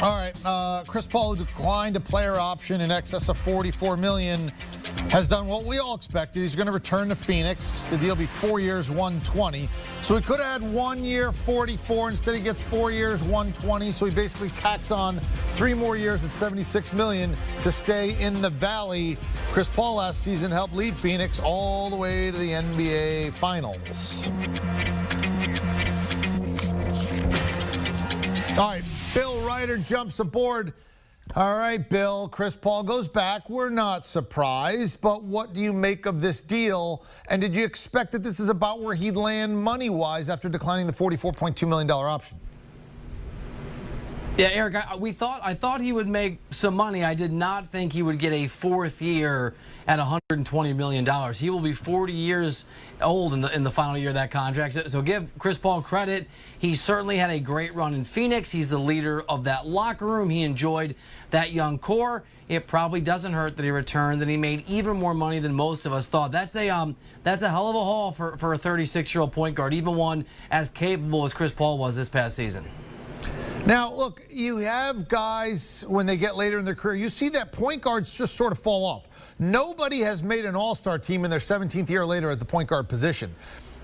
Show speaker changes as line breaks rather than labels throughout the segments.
All right, Chris Paul, who declined a player option in excess of $44 million, has done what we all expected. He's going to return to Phoenix. The deal will be 4 years, $120. So he could have had 1 year, 44. Instead, he gets 4 years, $120. So he basically tacks on 3 more years at $76 million to stay in the Valley. Chris Paul last season helped lead Phoenix all the way to the NBA Finals. All right, Bill Ryder jumps aboard. All right, Bill, Chris Paul goes back. We're not surprised, but what do you make of this deal? And did you expect that this is about where he'd land money-wise after declining the $44.2 million option?
Yeah, Eric, I thought he would make some money. I did not think he would get a 4th year at $120 million. He will be 40 years old in the final year of that contract. So give Chris Paul credit. He certainly had a great run in Phoenix. He's the leader of that locker room. He enjoyed that young core. It probably doesn't hurt that he returned, that he made even more money than most of us thought. That's a hell of a haul for a 36-year-old point guard, even one as capable as Chris Paul was this past season.
Now, look, you have guys, when they get later in their career, you see that point guards just sort of fall off. Nobody has made an all-star team in their 17th year later at the point guard position.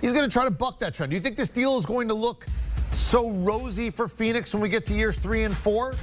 He's going to try to buck that trend. Do you think this deal is going to look so rosy for Phoenix when we get to years 3 and 4?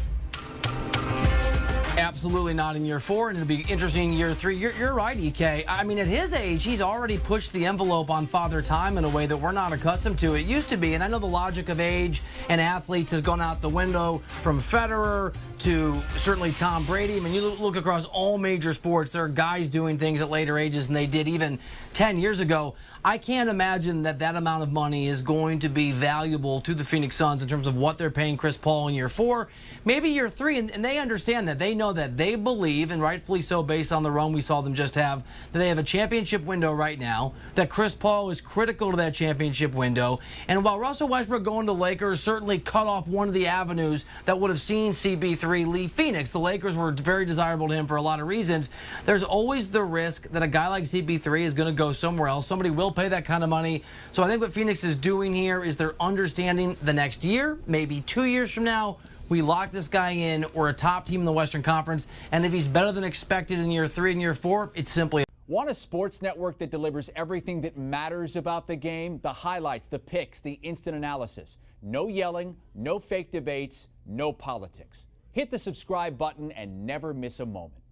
Absolutely not in year 4, and it'll be interesting in year 3. You're right, EK. I mean, at his age, he's already pushed the envelope on Father Time in a way that we're not accustomed to. It used to be, and I know the logic of age and athletes has gone out the window from Federer to certainly Tom Brady. I mean, you look across all major sports, there are guys doing things at later ages than they did even 10 years ago. I can't imagine that amount of money is going to be valuable to the Phoenix Suns in terms of what they're paying Chris Paul in year 4, maybe year 3, and they understand that. They know that, they believe, and rightfully so based on the run we saw them just have, that they have a championship window right now, that Chris Paul is critical to that championship window. And while Russell Westbrook going to Lakers certainly cut off one of the avenues that would have seen CB3 leave Phoenix, the Lakers were very desirable to him for a lot of reasons, there's always the risk that a guy like CB3 is going to go somewhere else. Somebody will pay that kind of money. So I think what Phoenix is doing here is they're understanding the next year, maybe 2 years from now, we lock this guy in. We're a top team in the Western Conference. And if he's better than expected in year 3 and year 4, it's simply...
Want a sports network that delivers everything that matters about the game? The highlights, the picks, the instant analysis. No yelling, no fake debates, no politics. Hit the subscribe button and never miss a moment.